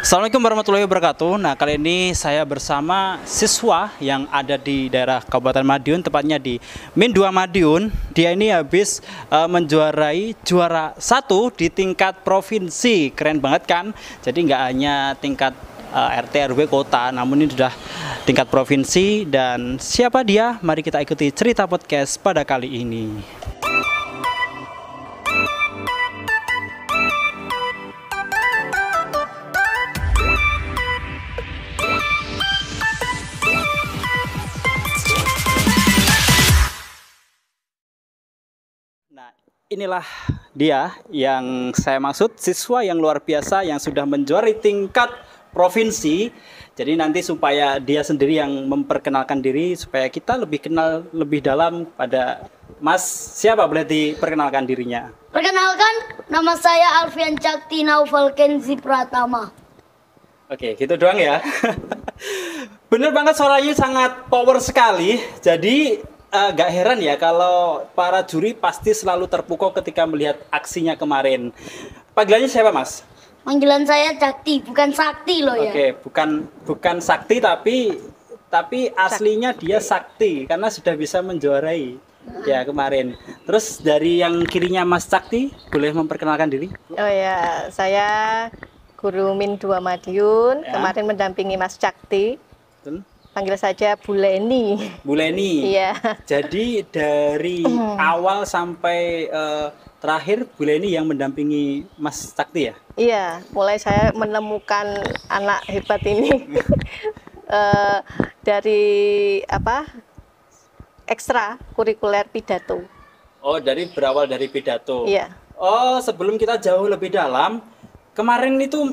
Assalamualaikum warahmatullahi wabarakatuh. Nah, kali ini saya bersama siswa yang ada di daerah Kabupaten Madiun, tepatnya di Min 2 Madiun. Dia ini habis menjuarai juara 1 di tingkat provinsi. Keren banget kan? Jadi nggak hanya tingkat RT RW kota, namun ini sudah tingkat provinsi. Dan siapa dia? Mari kita ikuti cerita podcast pada kali ini. Nah, inilah dia yang saya maksud, siswa yang luar biasa yang sudah menjuarai tingkat provinsi. Jadi nanti supaya dia sendiri yang memperkenalkan diri, supaya kita lebih kenal lebih dalam pada Mas. Siapa boleh diperkenalkan dirinya? Perkenalkan, nama saya Alfian Cakti Naufal Kenzi Pratama. Oke, gitu doang ya. Bener banget, suaranya sangat power sekali. Jadi gak heran ya kalau para juri pasti selalu terpukau ketika melihat aksinya kemarin. Panggilannya siapa, Mas? Panggilan saya Cakti, bukan Sakti loh ya. Oke, bukan Sakti tapi aslinya dia Sakti karena sudah bisa menjuarai ya kemarin. Terus dari yang kirinya Mas Cakti, boleh memperkenalkan diri? Oh ya, saya guru Min 2 Madiun, Ya. kemarin mendampingi Mas Cakti. Betul. Panggil saja Bu Leni. Bu Leni. Iya. Jadi dari awal sampai terakhir Bu Leni yang mendampingi Mas Cakti ya? Iya, mulai saya menemukan anak hebat ini dari ekstra kurikuler pidato. Oh, berawal dari pidato. Iya. Oh, sebelum kita jauh lebih dalam, kemarin itu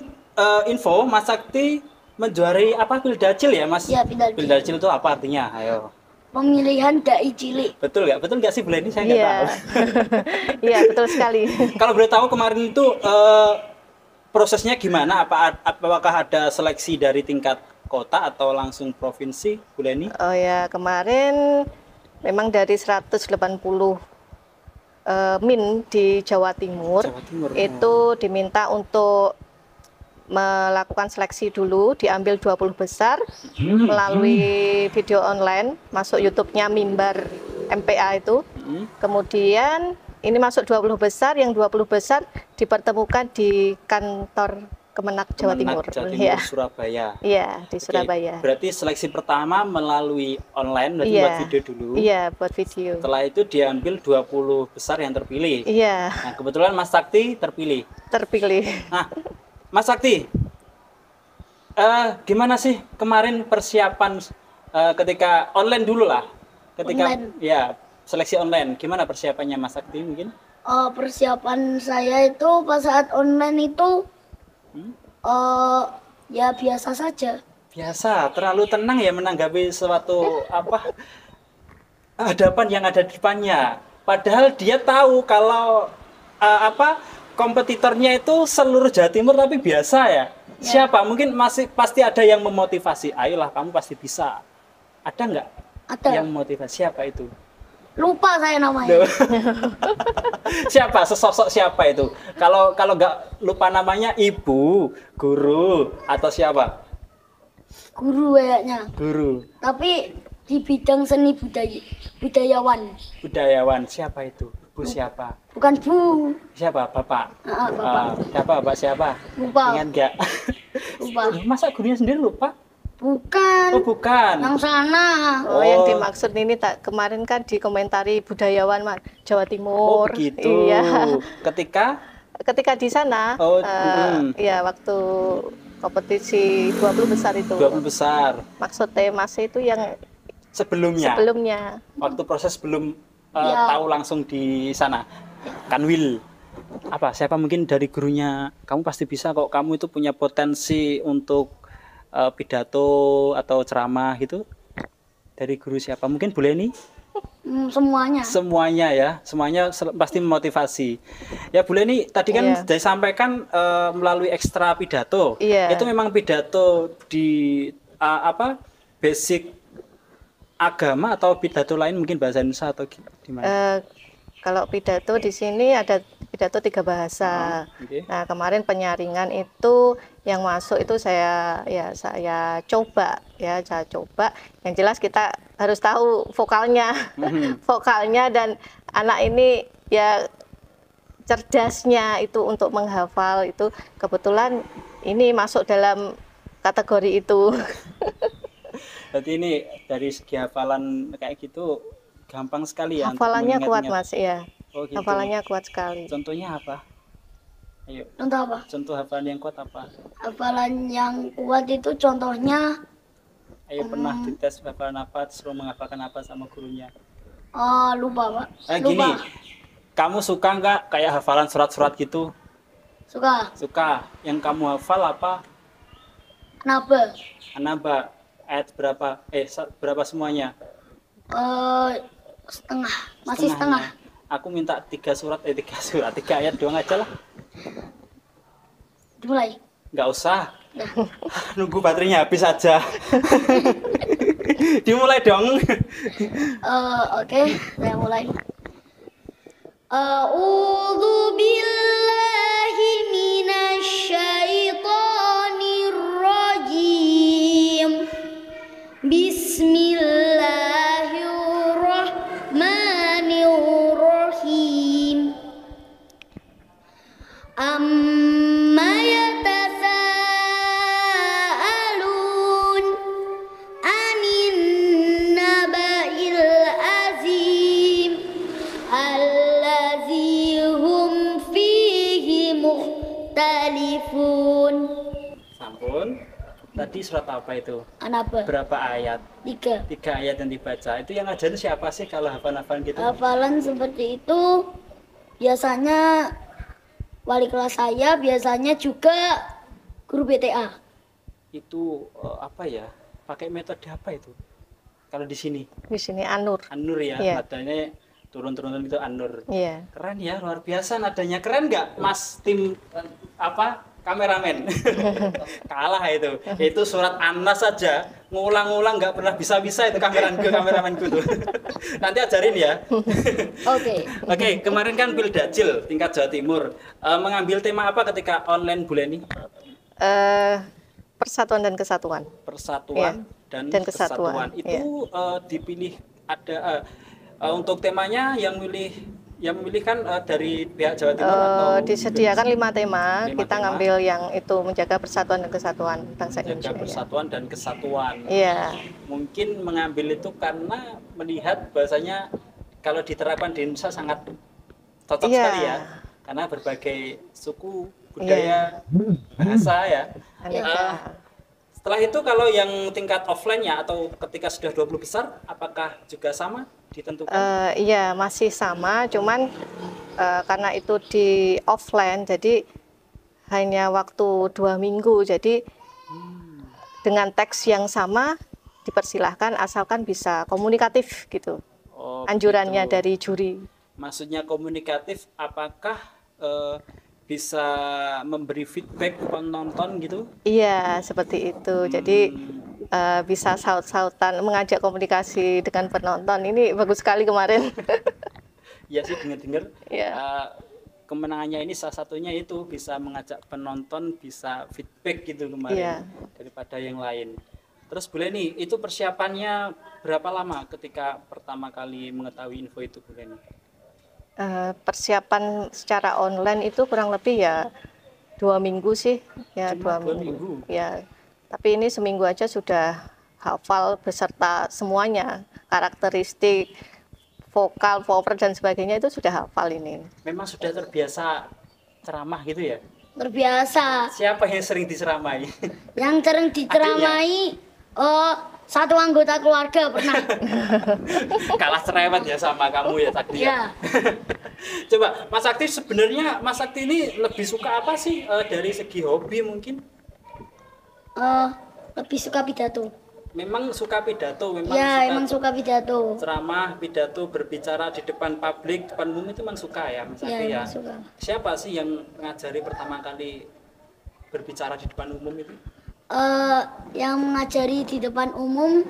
info Mas Cakti menjuarai apa, Pildacil ya, Mas? Iya, Pildacil. Pildacil itu apa artinya? Ayo. Pemilihan dai cilik. Betul nggak sih Bu Leni? Saya nggak Iya. tahu. Iya, betul sekali. Kalau boleh tahu kemarin itu prosesnya gimana? Apakah ada seleksi dari tingkat kota atau langsung provinsi, Bu Leni? Oh ya, kemarin memang dari 180 min di Jawa Timur, Jawa Timur. itu diminta untuk melakukan seleksi dulu, diambil 20 besar melalui video online, masuk YouTube-nya Mimbar MPA itu. Kemudian ini masuk 20 besar, yang 20 besar dipertemukan di kantor Kemenak Jawa Timur. Jawa Timur, Ya. Surabaya. Iya, di Oke, Surabaya. berarti seleksi pertama melalui online, berarti Iya. buat video dulu. Iya, buat video. Setelah itu diambil 20 besar yang terpilih. Iya, Nah, kebetulan Mas Sakti terpilih. terpilih. Nah, Mas Sakti, gimana sih kemarin persiapan ketika online dulu lah? Ketika Online. ya seleksi online, gimana persiapannya Mas Sakti mungkin? Persiapan saya itu pas saat online itu ya biasa saja. Biasa, terlalu tenang ya menanggapi suatu hadapan yang ada di depannya. Padahal dia tahu kalau kompetitornya itu seluruh Jawa Timur tapi biasa ya. Siapa? Mungkin masih pasti ada yang memotivasi. Ayolah, kamu pasti bisa. Ada nggak Ada. yang memotivasi? Siapa itu? Lupa saya namanya. Loh. Siapa? Sesosok siapa itu? Kalau nggak lupa namanya, ibu, guru, atau siapa? Guru kayaknya. Guru, Tapi di bidang seni budayawan. budayawan. Siapa itu? Bu siapa? Bukan Bu. Siapa? Bapak. Bapak. Siapa? Bapak siapa? Lupa. Ingat nggak? Lupa. Masa gurunya sendiri lupa? Bukan. Oh, bukan. Yang sana. Oh, yang dimaksud ini kemarin kan dikomentari budayawan Jawa Oh, Timur. begitu. Iya. Ketika di sana, Oh, ya waktu kompetisi 20 besar itu. 20 besar. Maksud Mas itu yang Sebelumnya. Waktu proses belum Ya. tahu langsung di sana. Kanwil. Siapa mungkin dari gurunya, kamu pasti bisa kok, kamu itu punya potensi untuk pidato atau ceramah gitu. Dari guru siapa? Mungkin Bu Leni? Semuanya. Semuanya ya, pasti memotivasi. Ya Bu Leni, tadi kan Iya. sudah sampaikan melalui ekstra pidato. Iya. Itu memang pidato di basic agama atau pidato lain, mungkin bahasa Indonesia atau gimana? Kalau pidato di sini ada pidato 3 bahasa. Oke. Nah, kemarin penyaringan itu yang masuk itu saya coba ya, saya coba. Yang jelas kita harus tahu vokalnya, vokalnya, dan anak ini ya cerdasnya itu untuk menghafal itu kebetulan ini masuk dalam kategori itu. Berarti ini dari segi hafalan kayak gitu gampang sekali ya. Hafalannya kuat Mas, ya. Oh, gitu. Hafalannya kuat sekali. Contohnya apa? Ayo. Contoh apa? Contoh hafalan yang kuat apa? Hafalan yang kuat itu contohnya Ayo pernah dites hafalan apa, suruh menghafalkan apa sama gurunya? lupa Pak. Gini, Lupa. kamu suka nggak kayak hafalan surat-surat gitu? Suka. Suka. Yang kamu hafal apa? Naba. Anaba. Ayat berapa? Berapa semuanya? Setengah. Masih setengah. Aku minta 3 ayat doang aja lah. Dimulai. Nggak usah. Nunggu baterainya habis aja. Dimulai dong. Oke, saya mulai. A'udzu billahi minasyaitonir rajim. Bismillahirrahmanirrahim. Amma yatasaalun anin naba'il azim allazi hum fihi mukhtalifun. Sampun. Tadi surat apa itu? Anaba. Berapa ayat? 3. 3 ayat yang dibaca. Itu yang ngajarin siapa sih kalau hafalan-hafalan gitu? Hafalan seperti itu biasanya wali kelas saya, biasanya juga guru BTA. Itu apa ya? Pakai metode apa itu? Kalau di sini? Di sini Anur. Anur ya, Iya. nadanya turun-turun itu Anur. Iya. Keren ya, luar biasa nadanya. Keren nggak, Mas tim kameramen? Kalah itu. Itu surat An-Nas saja ngulang-ngulang nggak pernah bisa-bisa itu kameramenku tuh. Nanti ajarin ya. Oke. Oke, kemarin kan Pildajil tingkat Jawa Timur. Mengambil tema apa ketika online Bu Leni? Persatuan dan kesatuan. Persatuan dan kesatuan. Itu dipilih ada untuk temanya yang memilih kan dari pihak Jawa Timur atau disediakan 5 tema. Lima Kita tema. ngambil yang itu menjaga persatuan dan kesatuan bangsa menjaga Indonesia. persatuan dan kesatuan. Iya. Mungkin mengambil itu karena melihat bahasanya kalau diterapkan di Indonesia sangat cocok Iya. sekali ya. Karena berbagai suku, budaya, bahasa ya. Aneka. Setelah itu kalau yang tingkat offline ya atau ketika sudah 20 besar apakah juga sama ditentukan? Iya, masih sama, cuman karena itu di offline, jadi hanya waktu 2 minggu. Jadi dengan teks yang sama dipersilahkan asalkan bisa komunikatif gitu. Oh, Anjurannya begitu. dari juri. Maksudnya komunikatif, apakah bisa memberi feedback ke penonton gitu? Iya, seperti itu. Jadi bisa saut-sautan, mengajak komunikasi dengan penonton. Ini bagus sekali kemarin. Ya sih, dengar-dengar Iya. kemenangannya ini salah satunya itu bisa mengajak penonton bisa feedback gitu kemarin daripada yang lain. Terus Bu Leni, itu persiapannya berapa lama ketika pertama kali mengetahui info itu Bu Leni? Persiapan secara online itu kurang lebih ya 2 minggu sih, ya Cuma 2 2 minggu. minggu? Ya, tapi ini seminggu aja sudah hafal beserta semuanya, karakteristik, vokal, popper dan sebagainya itu sudah hafal ini. Memang sudah terbiasa ceramah gitu ya? Terbiasa. Siapa yang sering diceramai? Yang sering diceramai satu anggota keluarga pernah. Kalah cerewet ya sama kamu ya tadi ya. Ya. Coba Mas Sakti, sebenarnya Mas Sakti ini lebih suka apa sih dari segi hobi mungkin? Lebih suka pidato. Memang suka pidato, memang Ya, suka emang suka pidato. ceramah, pidato, berbicara di depan publik, depan umum itu memang suka ya Mas Ya, Sakti ya. emang suka. Siapa sih yang mengajari pertama kali berbicara di depan umum itu? Yang mengajari di depan umum,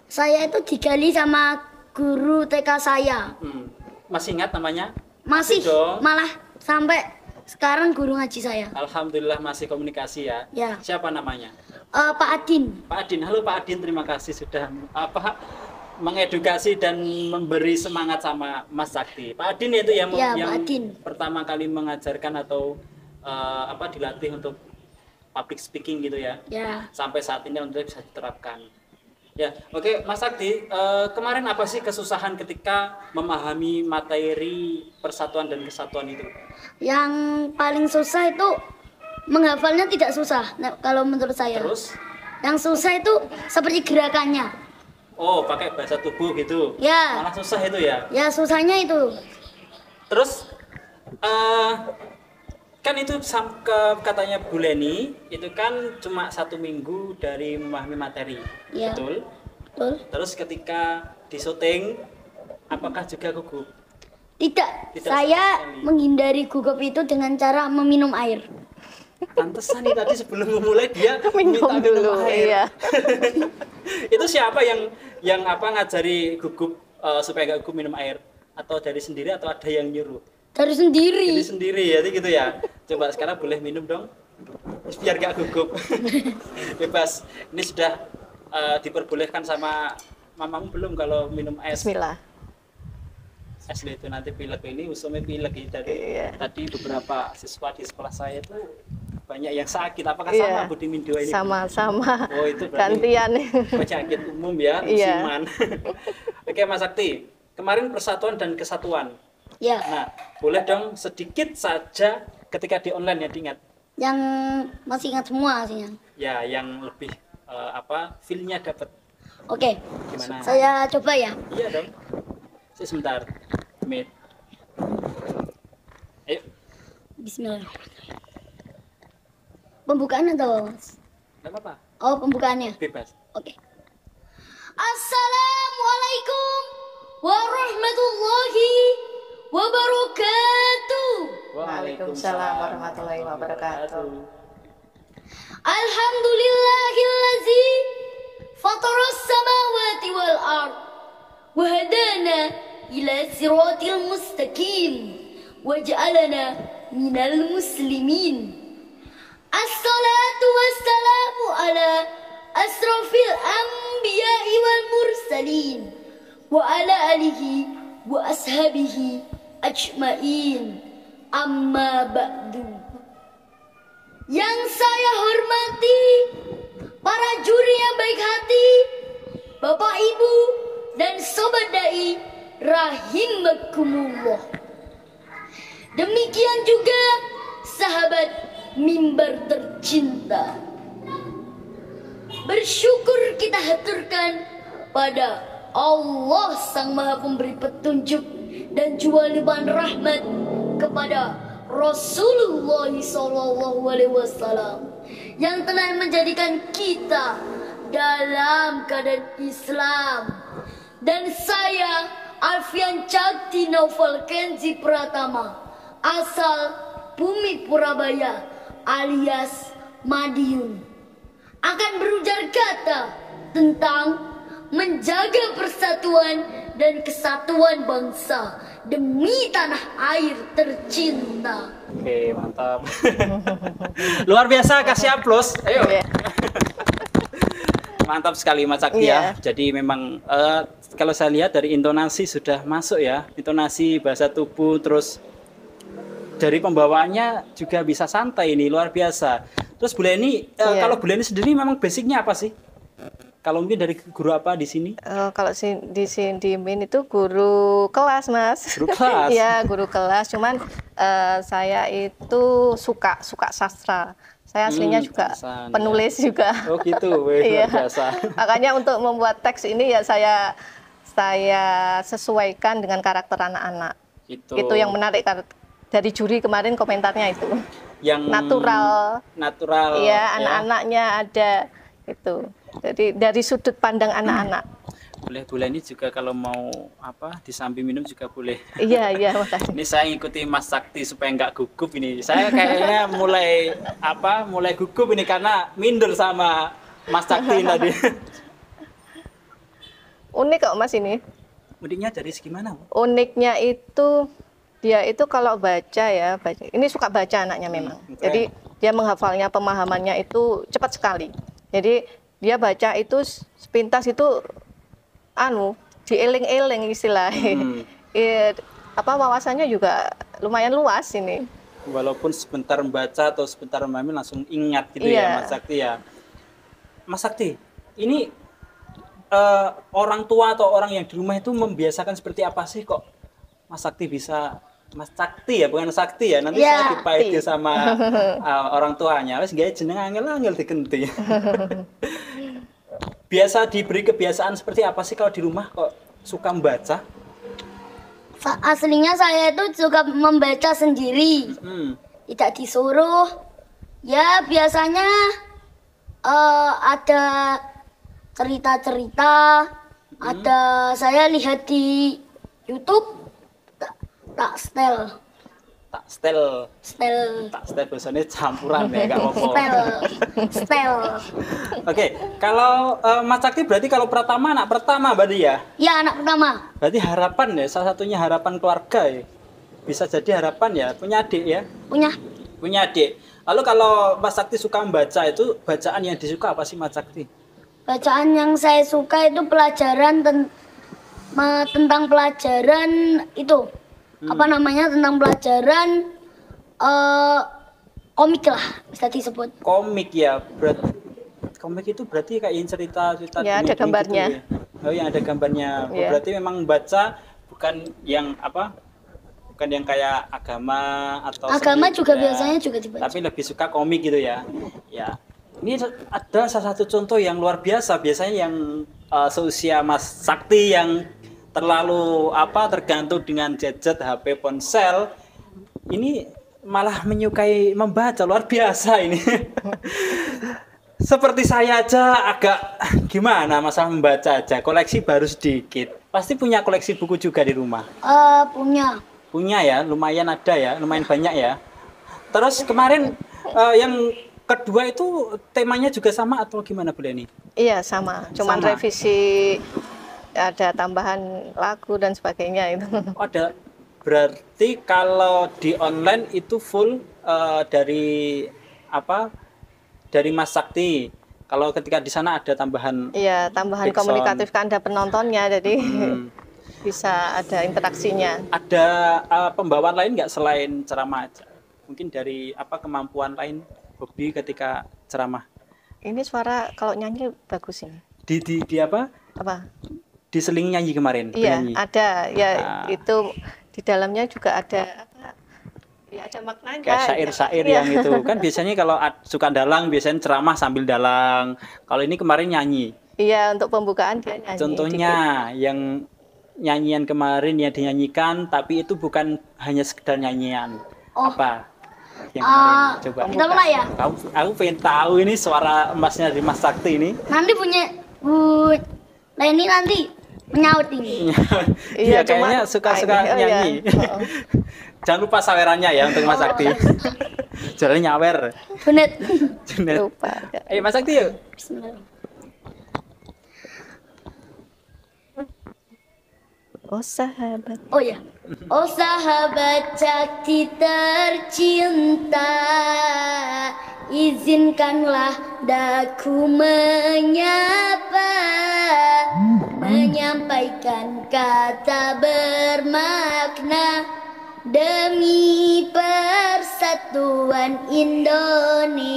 saya itu digali sama guru TK saya. Masih ingat namanya? Masih dong. malah sampai Sekarang guru ngaji saya. Alhamdulillah masih komunikasi ya. Ya. Siapa namanya? Pak Adin. Pak Adin. Halo Pak Adin, terima kasih sudah mengedukasi dan memberi semangat sama Mas Sakti. Pak Adin itu yang Ya, yang Pak Adin. pertama kali mengajarkan atau dilatih untuk public speaking gitu ya. Ya. Sampai saat ini untuk bisa diterapkan. Ya, oke Mas Sakti, kemarin apa sih kesusahan ketika memahami materi persatuan dan kesatuan itu? Yang paling susah itu menghafalnya tidak susah. Nah, kalau menurut saya. Terus? Yang susah itu seperti gerakannya. Oh, pakai bahasa tubuh gitu. Ya. Malah susah itu ya. Ya susahnya itu. Terus kan itu katanya Bu Leni itu kan cuma 1 minggu dari memahami materi, Ya. betul? Betul. Terus ketika di syuting, apakah juga gugup? Tidak. Tidak Saya sama sekali. menghindari gugup itu dengan cara meminum air. Pantesan nih tadi sebelum memulai dia Minum minta dulu, air. iya. Itu siapa yang ngajari gugup supaya gak gugup minum air? Atau dari sendiri atau ada yang nyuruh? Dari sendiri. Jadi sendiri ya, gitu ya. Coba sekarang boleh minum dong, biar gak gugup. Bebas. Ini sudah diperbolehkan sama mamamu belum kalau minum es? Bismillah. Es itu nanti pilek ini usumnya pilek ini dari Iya. tadi beberapa siswa di sekolah saya itu banyak yang sakit. Apakah Iya. sama Bu di Mindoa ini? Sama-sama. Oh itu berarti Gantian. penyakit umum ya, Iya. musiman. Oke Mas Sakti, kemarin persatuan dan kesatuan. Ya. Nah, boleh dong sedikit saja ketika di online ya diingat. Yang masih ingat semua aslinya. Ya, yang lebih feel-nya dapat. Oke. Gimana? Saya coba ya. Iya dong. Sebentar. Mit. Ayo, Bismillahirrahmanirrahim. Pembukaan atau Mas? enggak apa-apa. Oh, pembukaannya. Bebas. Oke. Assalamualaikum warahmatullahi wabarakatuh. Waalaikumsalam warahmatullahi wabarakatuh. Alhamdulillahillazi fataras samawati wal ard wa hadana ila siratil mustaqim wa ja'alana minal muslimin. Assalatu wassalamu ala asrafil anbiya'i wal mursalin wa ala alihi wa ashabihi ajma'in. Amma ba'du. Yang saya hormati para juri yang baik hati, Bapak Ibu dan Sobat Dai rahimakumullah. Demikian juga sahabat mimbar tercinta. Bersyukur kita haturkan pada Allah Sang Maha Pemberi petunjuk dan juga limpahan rahmat kepada Rasulullah SAW yang telah menjadikan kita dalam keadaan Islam. Dan saya Alfian Cakti Naufal Kenzi Pratama, asal Bumi Purabaya alias Madiun, akan berujar kata tentang menjaga persatuan dan kesatuan bangsa demi tanah air tercinta. Oke, mantap. Luar biasa, kasih aplaus. Ayo. Iya. Mantap sekali Mas Sakti Iya. ya. Jadi memang kalau saya lihat dari intonasi sudah masuk ya. Intonasi, bahasa tubuh, terus dari pembawaannya juga bisa santai ini, luar biasa. Terus Bu Leni, Iya. kalau Bu Leni sendiri memang basicnya apa sih? Kalau mungkin dari guru apa di sini? Kalau di Min itu guru kelas, Mas. Guru kelas? Iya, guru kelas. Cuman saya itu suka sastra. Saya aslinya juga pantesan, penulis juga. Oh gitu, weh, Iya. luar biasa. Makanya untuk membuat teks ini ya saya sesuaikan dengan karakter anak-anak. Itu yang menarik dari juri kemarin komentarnya itu. Yang Natural. Natural. Iya, ya. anak-anaknya ada itu. Jadi dari sudut pandang anak-anak. Boleh Bu Leni juga kalau mau di samping minum juga boleh. Iya, makasih. Ini saya ngikuti Mas Sakti supaya nggak gugup ini. Saya kayaknya mulai gugup ini karena minder sama Mas Sakti tadi. Unik kok Mas ini. Uniknya dari segimana? Bu? Uniknya itu Dia itu kalau baca ya, ini suka baca anaknya memang. Jadi dia menghafalnya, pemahamannya itu cepat sekali. Jadi dia baca itu sepintas itu dieling-eling istilahnya. Wawasannya juga lumayan luas ini. Walaupun sebentar membaca atau sebentar memahami langsung ingat gitu ya Mas Sakti ya. Mas Sakti, ini orang tua atau orang yang di rumah itu membiasakan seperti apa sih kok Mas Sakti bisa, Mas Sakti ya bukan Sakti ya, nanti saya dipaiti sama orang tuanya wis gawe jeneng angel-angel digenti. Biasa diberi kebiasaan seperti apa sih kalau di rumah kok suka membaca? Aslinya saya itu suka membaca sendiri, tidak disuruh. Ya biasanya ada cerita-cerita, ada saya lihat di YouTube, tak setel biasanya campuran ya gak apa-apa. Setel. Oke, kalau Mas Sakti berarti kalau anak pertama berarti ya? Ya, anak pertama. Berarti harapan ya, salah satunya harapan keluarga ya. Bisa jadi harapan ya, punya adik ya? Punya adik. Lalu kalau Mas Sakti suka membaca itu, bacaan yang disuka apa sih Mas Sakti? Bacaan yang saya suka itu pelajaran tentang pelajaran itu. Tentang pelajaran komik lah bisa disebut. Komik ya, komik itu berarti kayak cerita-cerita ya, ada gambarnya gitu ya? Oh yang ada gambarnya. Berarti memang baca bukan yang kayak agama atau juga biasanya juga dibaca, tapi lebih suka komik gitu ya. Ya, ini ada salah satu contoh yang luar biasa, biasanya yang seusia Mas Sakti yang terlalu tergantung dengan gadget, HP, ponsel, ini malah menyukai membaca, luar biasa ini. Seperti saya aja agak gimana masalah membaca aja, koleksi baru sedikit. Pasti punya koleksi buku juga di rumah? Punya ya, lumayan ada ya, lumayan banyak ya. Terus kemarin yang kedua itu temanya juga sama atau gimana Bu Leni? Iya sama, cuman revisi, ada tambahan lagu dan sebagainya itu. Ada, berarti kalau di online itu full dari Mas Sakti. Kalau ketika di sana ada tambahan. Iya, tambahan komunikatif kan ada penontonnya, jadi bisa ada interaksinya. Ada pembawaan lain nggak selain ceramah aja? Mungkin dari kemampuan lain, hobi ketika ceramah? Ini suara kalau nyanyi bagus ini. Di apa? Diseling nyanyi kemarin? Iya, penyanyi. ada ya. Itu di dalamnya juga ada ya, ada maknanya. Kayak syair-syair yang itu kan biasanya kalau suka dalang biasanya ceramah sambil dalang. Kalau ini kemarin nyanyi. Iya, untuk pembukaan dia nyanyi. Contohnya yang nyanyian kemarin yang dinyanyikan, tapi itu bukan hanya sekedar nyanyian. Apa? Yang kemarin coba. Kita mulai ya. Aku pengen tahu ini suara emasnya dari Mas Sakti ini. Nanti punya Bu Leni nanti menyaut ini. Iya, kayaknya suka-suka nyanyi. Jangan lupa sawerannya ya untuk Mas Sakti. Jalan nyawer. Benet. Lupa. Ayo Mas Sakti yuk. Bismillah. Oh sahabat. Oh ya. Oh sahabat Sakti tercinta, izinkanlah daku menyapa, menyampaikan kata bermakna demi persatuan Indonesia.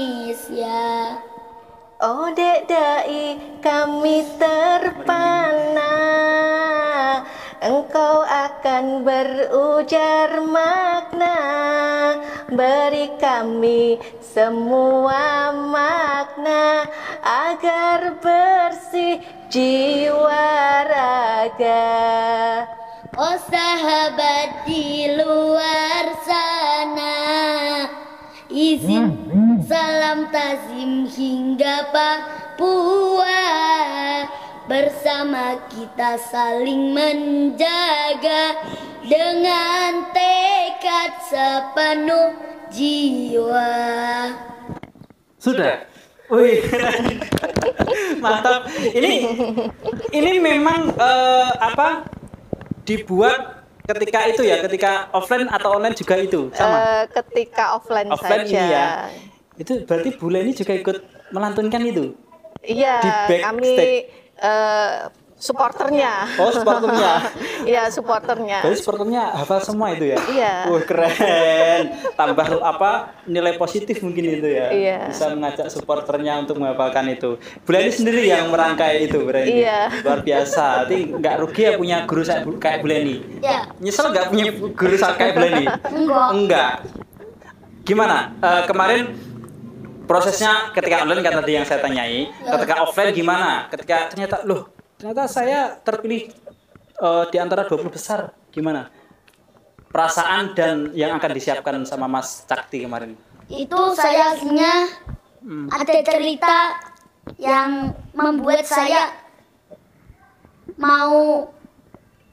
Oh dek dai kami terpana, engkau akan berujar makna, beri kami semua makna agar bersih jiwa raga. Oh sahabat di luar sana, izin salam tazim hingga Papua, bersama kita saling menjaga dengan tekad sepenuh jiwa. Sudah. Wih, mantap. Ini memang dibuat ketika itu ya, ketika offline atau online juga itu sama. Ketika offline Offline saja. ini ya. Itu berarti Bu Leni juga ikut melantunkan itu. Iya, Di kami supporternya. Oh, supporternya. Iya, supporternya. Berarti supporternya hafal semua itu ya? Iya. Wah, keren. Tambah nilai positif mungkin itu ya. Iya. Bisa mengajak supporternya untuk menghafalkan itu. Bu Leni sendiri yang merangkai itu berarti. Iya. Luar biasa. Berarti nggak rugi ya punya guru kayak Bu Leni. Ya. Nyesel nggak punya guru kayak Bu Leni? Enggak. Gimana? Kemarin prosesnya ketika online kan tadi yang saya tanyai, ketika offline gimana? Ketika ternyata saya terpilih di antara 20 besar, gimana? Perasaan dan yang akan disiapkan sama Mas Cakti kemarin. Itu saya aslinya ada cerita yang membuat saya mau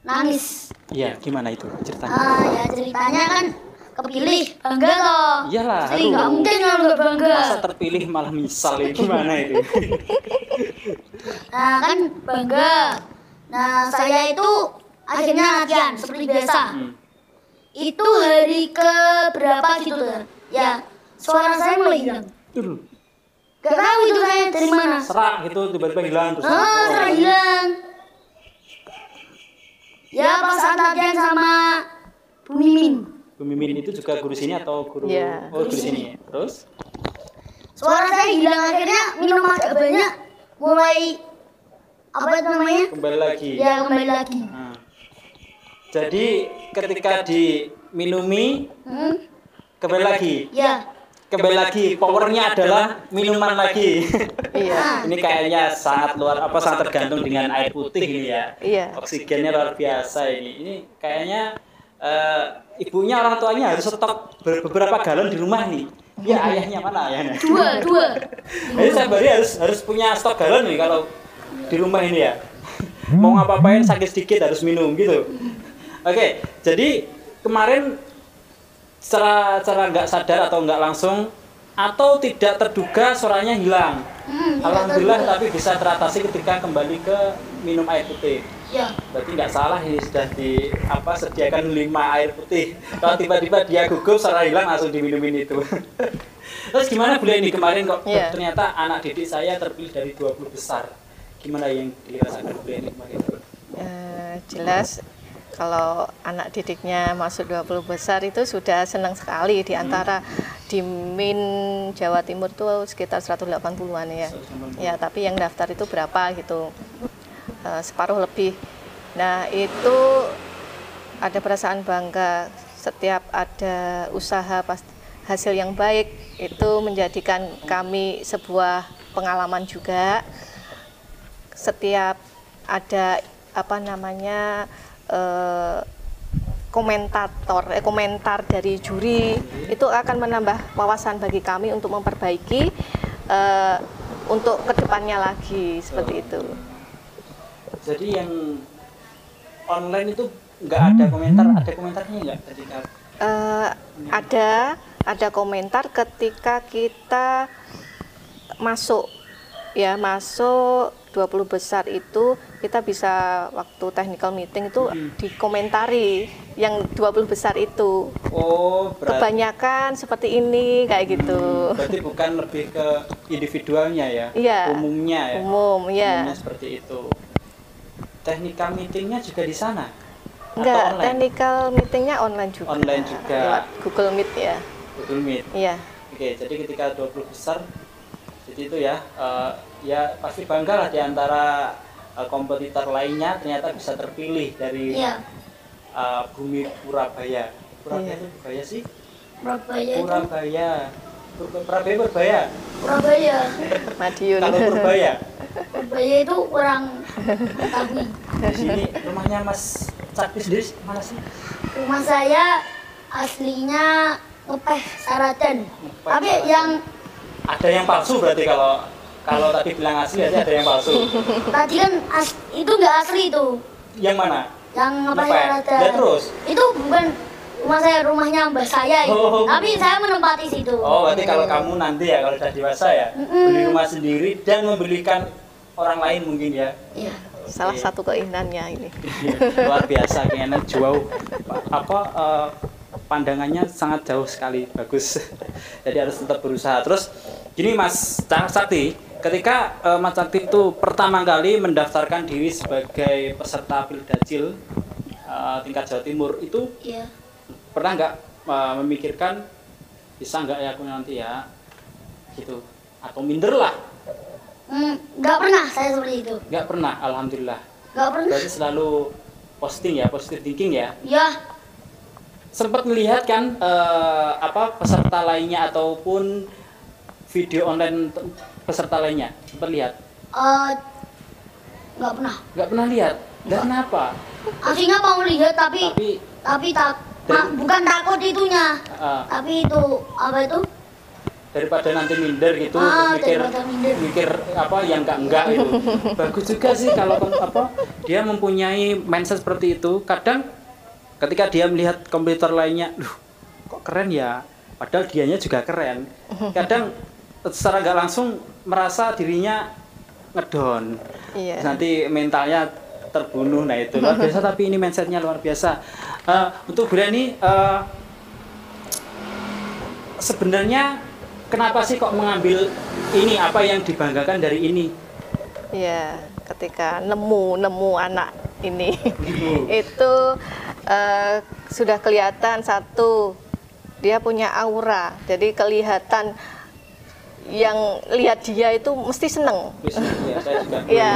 nangis. Iya, gimana itu ceritanya? Ya ceritanya kan kepilih, bangga loh. Iyalah, Jadi nggak mungkin kalau nggak bangga. Masa terpilih malah misal ya, gimana itu? Nah kan bangga. Nah saya itu akhirnya latihan seperti biasa. Itu hari ke berapa gitu tuh. Ya suara saya mulai hilang. Gak tahu itu saya dari mana. Serak gitu tiba-tiba hilang terus. Serak hilang. Ya pas saat latihan sama Bu Mimin. Bu Mimin itu juga guru sini atau guru? Iya. Oh, guru sini. Terus? Suara saya hilang, akhirnya minum agak banyak, mulai apa itu namanya? Kembali lagi. Ya kembali lagi. Nah. Jadi ketika diminumi kembali lagi. Ya. Kembali lagi, powernya adalah minuman lagi. Iya. Ini kayaknya sangat sangat tergantung dengan air putih ini ya. Iya. Oksigennya luar biasa ini. Ini kayaknya ibunya, orang tuanya harus stok beberapa galon di rumah nih. Ya ayahnya mana ayahnya? Dua. Jadi sehari harus punya stok galon nih kalau di rumah ini ya. Mau ngapa-ngapain sakit sedikit harus minum gitu. Oke, jadi kemarin secara nggak sadar atau nggak langsung atau tidak terduga suaranya hilang. Alhamdulillah tapi bisa teratasi ketika kembali ke minum air putih. Ya. Berarti nggak salah ini sudah sediakan 5 air putih. Kalau tiba-tiba dia gugup suara hilang langsung diminumin itu. Terus gimana Bu Leni kemarin kok ternyata anak didik saya terpilih dari 20 besar. Gimana yang dirasakan Bu Leni kemarin? Jelas kalau anak didiknya masuk 20 besar itu sudah senang sekali. Di antara di Min Jawa Timur itu sekitar 180-an ya. Ya, tapi yang daftar itu berapa gitu. Separuh lebih. Nah, itu ada perasaan bangga setiap ada usaha hasil yang baik, itu menjadikan kami sebuah pengalaman juga. Setiap ada komentar dari juri itu akan menambah wawasan bagi kami untuk memperbaiki untuk kedepannya lagi seperti itu. Jadi yang online itu nggak ada komentar, ada komentarnya nggak ketika? Ada komentar ketika kita masuk 20 besar itu kita bisa waktu technical meeting itu dikomentari yang 20 besar itu. Oh, berarti kebanyakan seperti ini kayak gitu. Berarti bukan lebih ke individualnya ya? Iya. Umumnya ya? Umumnya seperti itu. Technical meetingnya juga di sana? Enggak, technical meetingnya online juga. Online juga. Lewat Google Meet ya. Google Meet. Iya. Oke, jadi ketika 20 besar, jadi itu ya, ya pasti bangga lah di antara kompetitor lainnya ternyata bisa terpilih dari Bumi Purabaya. Purabaya itu Purabaya sih? Purabaya. Madiun. Kalau Purabaya? Purabaya itu orang Betawi. Di sini rumahnya Mas Cakti sendiri mana sih? Rumah saya aslinya Ngepeh Saradan. Tapi yang ada yang palsu berarti kalau tadi bilang asli aja ada yang palsu. Tadi kan itu nggak asli itu. Yang mana? Yang Ngepeh Saradan. Ya terus? Itu bukan rumah saya, rumahnya mbah saya itu. Tapi saya menempati situ. Oh, berarti kalau kamu nanti ya kalau sudah dewasa ya, beli rumah sendiri dan membelikan orang lain mungkin ya. Iya. Salah satu keinginannya ini. Luar biasa, keinginan jauh pandangannya sangat jauh sekali, bagus. Jadi harus tetap berusaha. Terus gini Mas Sakti, ketika Mas Sakti itu pertama kali mendaftarkan diri sebagai peserta Pildacil tingkat Jawa Timur itu, Iya. pernah nggak memikirkan bisa nggak ya aku nanti ya gitu, atau minder lah? Nggak pernah saya seperti itu. Nggak pernah, alhamdulillah. Nggak pernah. Berarti selalu posting ya, positive thinking ya. Ya, Sempat melihat kan peserta lainnya ataupun video online peserta lainnya, sempat lihat? nggak pernah. Nggak pernah lihat. Dan kenapa? Aslinya mau lihat tapi bukan takut itunya. Tapi itu apa itu? Daripada nanti minder gitu, Daripada minder. mikir apa yang enggak gitu. Bagus juga sih kalau dia mempunyai mindset seperti itu. Kadang ketika dia melihat komputer lainnya, kok keren ya, padahal dianya juga keren. Kadang secara nggak langsung merasa dirinya ngedon. Iya. Nanti mentalnya terbunuh. Nah itu luar biasa, tapi ini mindsetnya luar biasa. Untuk Bu Reni, sebenarnya kenapa sih kok mengambil ini, apa yang dibanggakan dari ini? Ya, ketika nemu anak ini itu sudah kelihatan satu, dia punya aura, jadi kelihatan yang lihat dia itu mesti seneng. Ya, saya juga Iya.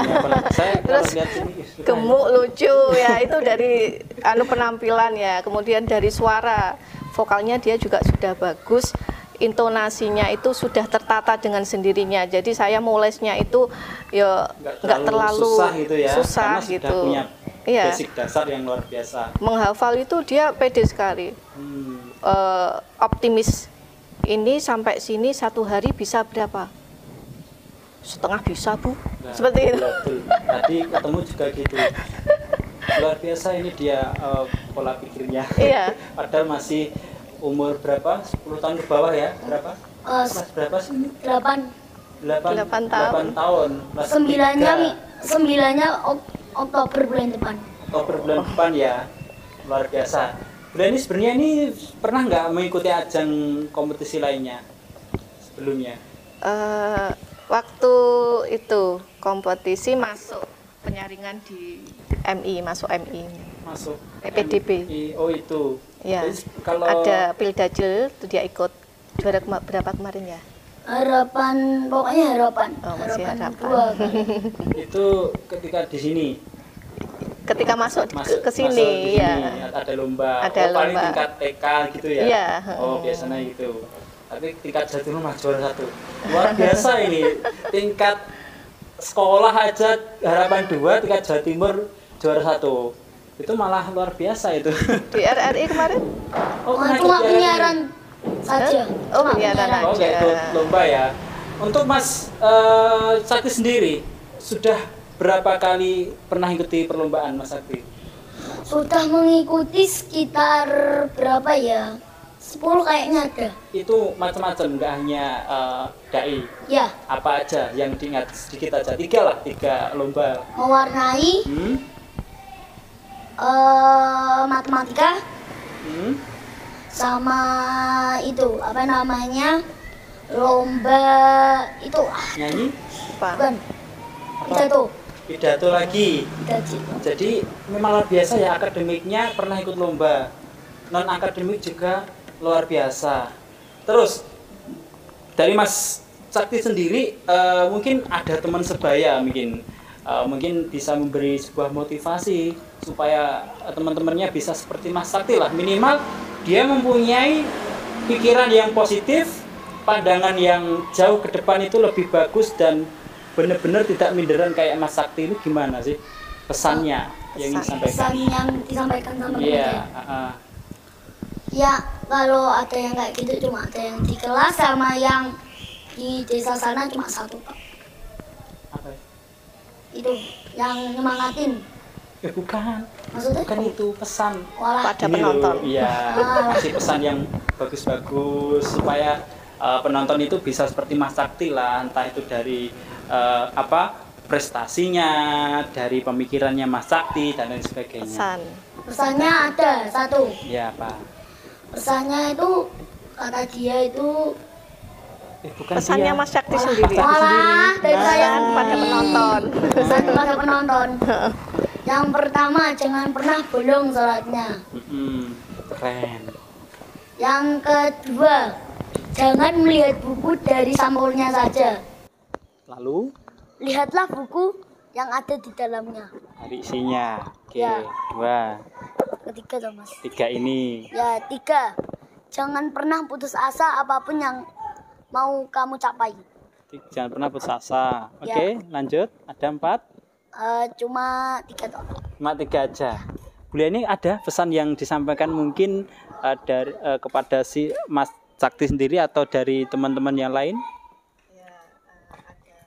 saya Terus kalau lihat ini gemuk, lucu ya, itu dari penampilan ya, kemudian dari suara vokalnya dia juga sudah bagus, intonasinya itu sudah tertata dengan sendirinya. Jadi saya mulesnya itu ya nggak terlalu susah gitu ya, susah karena gitu. sudah punya Iya. basic dasar yang luar biasa. Menghafal itu dia pede sekali. Optimis. Ini sampai sini satu hari bisa berapa? Setengah bisa, Bu. Nah, Seperti itu. betul. Tadi ketemu juga gitu. Luar biasa ini dia pola pikirnya. Iya. Padahal masih umur berapa? 10 tahun ke bawah ya? Berapa? Kelas berapa sih ini? 8 tahun. 8 tahun. Kelas Sembilannya Oktober bulan depan. Oktober bulan depan ya. Luar biasa. Ini sebenarnya ini pernah nggak mengikuti ajang kompetisi lainnya sebelumnya? Waktu itu kompetisi masuk penyaringan di MI, masuk MI. Masuk PPDB. Oh itu. Ya. Jadi kalau Ada Pildacil itu dia ikut juara berapa kemarin ya? Pokoknya harapan. Oh, masih harapan. 2 kan. itu ketika di sini Ketika masuk ke masuk di sini ya. ada lomba. Ada paling lomba. tingkat TK gitu ya. Iya. Oh biasanya gitu. Tapi tingkat Jawa Timur mah juara 1. Luar biasa ini. Tingkat sekolah aja harapan 2, tingkat Jawa Timur juara 1. Itu malah luar biasa itu. Di RRI kemarin? pernah Cuma ikut penyiaran saja. Oh, Cuma penyiaran aja. Oh, kayak ikut lomba ya. Untuk Mas Sakti sendiri, sudah berapa kali pernah ikuti perlombaan Mas Sakti? Sudah mengikuti sekitar berapa ya? 10 kayaknya ada. Itu macam-macam, nggak hanya dai. Ya, Apa aja yang diingat sedikit aja? 3 lomba. mewarnai matematika Hmm? sama itu apa namanya? Lomba itu Nyanyi? bukan pidato. Pidato lagi. Pidato. Jadi memang luar biasa ya, akademiknya pernah ikut lomba, non akademik juga luar biasa. Terus dari Mas Sakti sendiri, mungkin ada teman sebaya mungkin bisa memberi sebuah motivasi supaya teman-temannya bisa seperti Mas Sakti lah, minimal dia mempunyai pikiran yang positif, pandangan yang jauh ke depan itu lebih bagus, dan benar-benar tidak minderan kayak Mas Sakti. Itu gimana sih pesannya yang ingin disampaikan? Pesan yang disampaikan sama Iya, mereka. Ya, kalau ada yang kayak gitu cuma ada yang di kelas, sama yang di desa sana cuma 1 Pak. Apa? Itu yang nyemangatin. Bukan. Maksudnya? Bukan itu pesan. Walah, Pada Ini penonton. loh, iya, kasih pesan yang bagus-bagus supaya penonton itu bisa seperti Mas Sakti lah, entah itu dari prestasinya, dari pemikirannya Mas Sakti dan lain sebagainya. Pesan. Pesannya ada satu. Ya, Pak. Pesannya itu kata dia itu Bukan Pesannya dia. Mas Sakti sendiri. malah dari saya Pesan pada penonton. pesan kepada penonton. Yang pertama, jangan pernah bolong sholatnya. Keren. Yang kedua, jangan melihat buku dari sampulnya saja. Lalu Lihatlah buku yang ada di dalamnya. hari isinya. Oke, Ya. 2. Ketiga, Thomas. 3 ini. Ya, 3. Jangan pernah putus asa apapun yang mau kamu capai. Jangan pernah putus asa. Ya. Oke, lanjut. Ada 4. Cuma 3 toh. Cuma 3 aja. Bu ini ada pesan yang disampaikan mungkin dari kepada si Mas Sakti sendiri atau dari teman-teman yang lain? Ya, ada.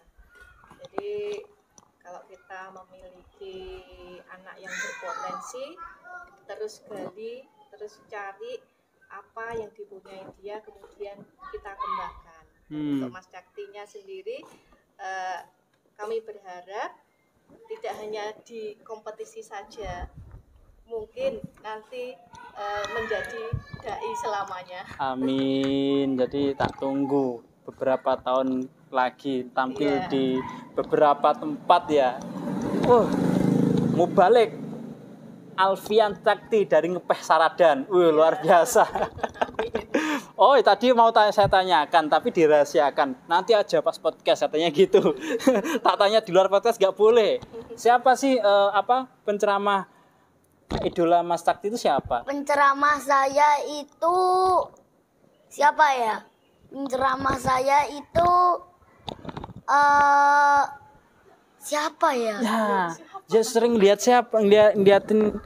Jadi kalau kita memiliki anak yang berpotensi, terus gali, terus cari apa yang dipunyai dia, kemudian kita kembangkan. Untuk Mas Saktinya sendiri, kami berharap tidak hanya di kompetisi saja, mungkin nanti menjadi dai selamanya. Amin. Jadi tak tunggu beberapa tahun lagi tampil di beberapa tempat ya. Mubalik Alfian Sakti dari Ngepeh Saradan. Luar biasa. Oh, tadi mau saya tanyakan tapi dirahasiakan. Nanti aja pas podcast katanya gitu. Tak tanya di luar podcast nggak boleh. Siapa sih penceramah idola Mas Sakti itu siapa? Penceramah saya itu siapa ya? Penceramah saya itu siapa ya? Ya sering lihat siapa, ngeliatin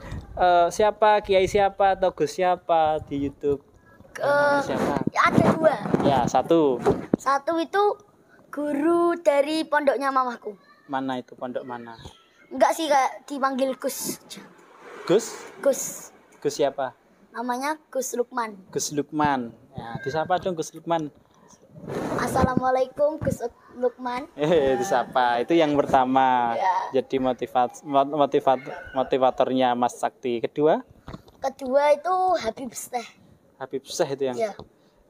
siapa, kiai siapa atau gus siapa di YouTube. Siapa? Ada 2. Ya, 1. Satu itu guru dari pondoknya mamaku. Mana itu pondok mana? Enggak sih, kayak dipanggil Gus. Gus? Gus. Gus siapa? Namanya Gus Lukman. Gus Lukman. Ya, disapa dong Gus Lukman. Assalamualaikum Gus Lukman. Disapa. Itu yang pertama. Ya. Jadi motivatornya Mas Sakti. Kedua itu Habib Steh. Habib Syekh itu Ya.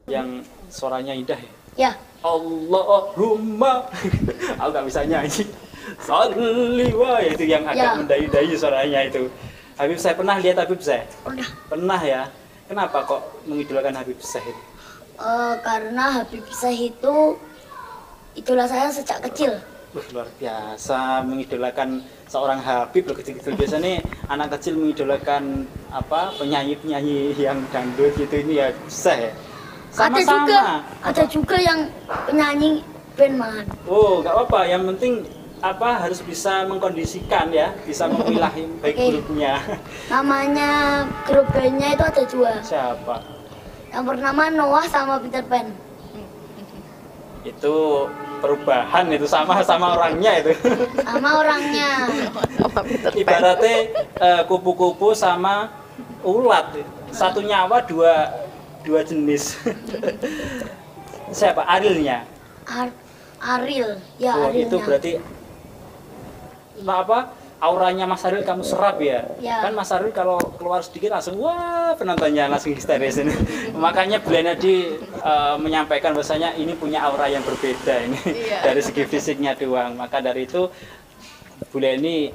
yang suaranya indah ya. Ya. Allahumma aku nggak bisa nyanyi. Sholli wa itu yang agak mendayu-dayu suaranya itu. Habib Syekh, pernah lihat Habib Syekh? Pernah ya. Kenapa kok mengidolakan Habib Syekh itu? Karena Habib Syekh itu idola saya sejak kecil. Luar biasa mengidolakan seorang Habib loh, kecil-kecil. Biasanya anak kecil mengidolakan penyanyi-penyanyi yang dangdut gitu, ini ya Syekh. Sama-sama. Ada juga yang penyanyi band malahan. Oh, nggak apa-apa. Yang penting harus bisa mengkondisikan ya, bisa memilah baik grupnya. Namanya grup bandnya itu ada 2. Siapa? Yang pertama Noah sama Peter Pan. Itu perubahan, itu sama orangnya itu. Sama orangnya. Ibaratnya kupu-kupu sama ulat, satu nyawa dua jenis. Siapa? Arilnya? Aril. Ya, Oh, Arilnya. itu berarti auranya Mas Aril kamu serap ya? Ya. Kan Mas Aril kalau keluar sedikit langsung wah, penontonnya langsung histeris ini. Makanya Bu Lenadi menyampaikan bahwasanya ini punya aura yang berbeda ini dari segi fisiknya doang. Maka dari itu Bu Leni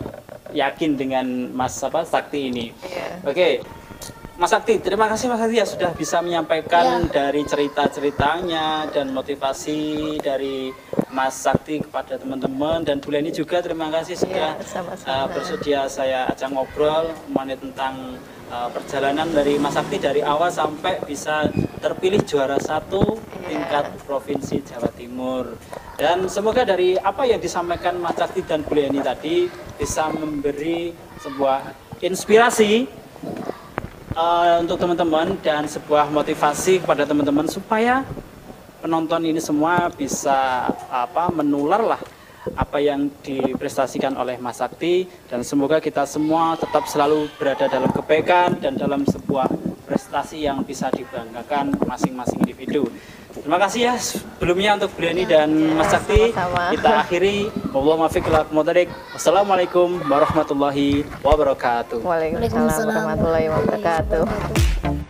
yakin dengan Mas Sakti ini. Oke. Mas Sakti, terima kasih Mas Sakti ya sudah bisa menyampaikan dari cerita-ceritanya dan motivasi dari Mas Sakti kepada teman-teman, dan Bu Leni juga terima kasih sudah bersedia saya ajak ngobrol mengenai tentang perjalanan dari Mas Sakti dari awal sampai bisa terpilih juara 1 tingkat Provinsi Jawa Timur. Dan semoga dari apa yang disampaikan Mas Sakti dan Bu Leni tadi bisa memberi sebuah inspirasi untuk teman-teman dan sebuah motivasi kepada teman-teman supaya penonton ini semua bisa menular lah apa yang diprestasikan oleh Mas Sakti, dan semoga kita semua tetap selalu berada dalam kebaikan dan dalam sebuah prestasi yang bisa dibanggakan masing-masing individu. Terima kasih ya sebelumnya untuk Briani dan Mas Sakti. Sama-sama. Kita akhiri. Wassalamualaikum warahmatullahi wabarakatuh. Waalaikumsalam warahmatullahi wabarakatuh.